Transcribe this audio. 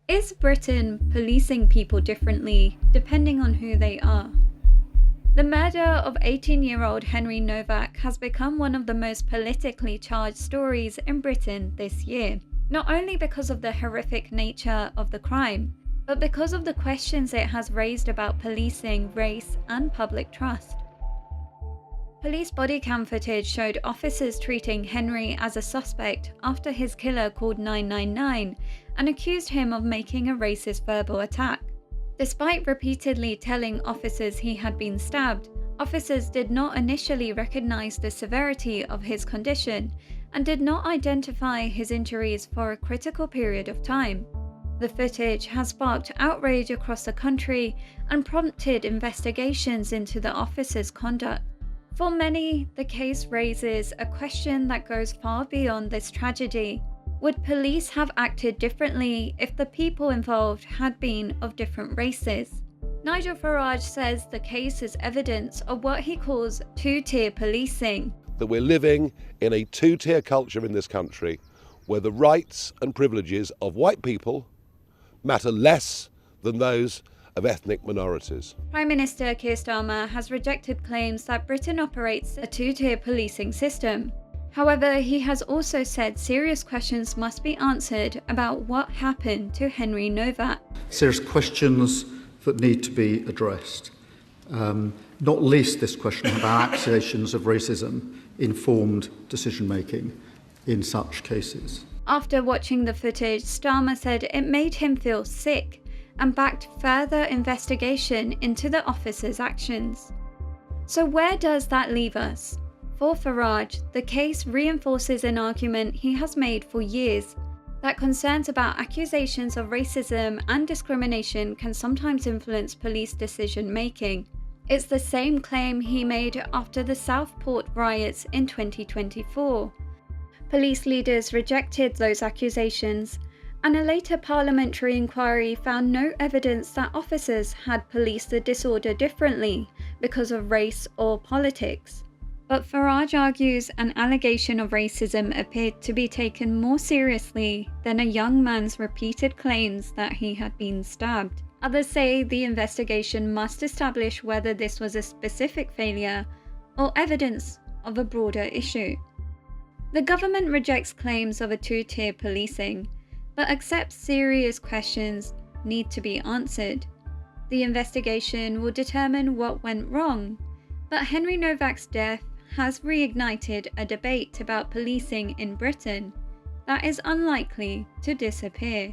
Is Britain policing people differently depending on who they are? The murder of 18-year-old Henry Nowak has become one of the most politically charged stories in Britain this year, not only because of the horrific nature of the crime, but because of the questions it has raised about policing, race, and public trust. Police bodycam footage showed officers treating Henry as a suspect after his killer called 999 and accused him of making a racist verbal attack. Despite repeatedly telling officers he had been stabbed, officers did not initially recognize the severity of his condition and did not identify his injuries for a critical period of time. The footage has sparked outrage across the country and prompted investigations into the officers' conduct. For many, the case raises a question that goes far beyond this tragedy. Would police have acted differently if the people involved had been of different races? Nigel Farage says the case is evidence of what he calls two-tier policing. That we're living in a two-tier culture in this country where the rights and privileges of white people matter less than those of ethnic minorities. Prime Minister Keir Starmer has rejected claims that Britain operates a two-tier policing system. However, he has also said serious questions must be answered about what happened to Henry Nowak. Serious questions that need to be addressed, not least this question about accusations of racism informed decision-making in such cases. After watching the footage, Starmer said it made him feel sick and backed further investigation into the officers' actions. So where does that leave us? For Farage, the case reinforces an argument he has made for years, that concerns about accusations of racism and discrimination can sometimes influence police decision-making. It's the same claim he made after the Southport riots in 2024. Police leaders rejected those accusations, and a later parliamentary inquiry found no evidence that officers had policed the disorder differently because of race or politics. But Farage argues an allegation of racism appeared to be taken more seriously than a young man's repeated claims that he had been stabbed. Others say the investigation must establish whether this was a specific failure or evidence of a broader issue. The government rejects claims of a two-tier policing, but accepts serious questions need to be answered. The investigation will determine what went wrong, but Henry Nowak's death has reignited a debate about policing in Britain that is unlikely to disappear.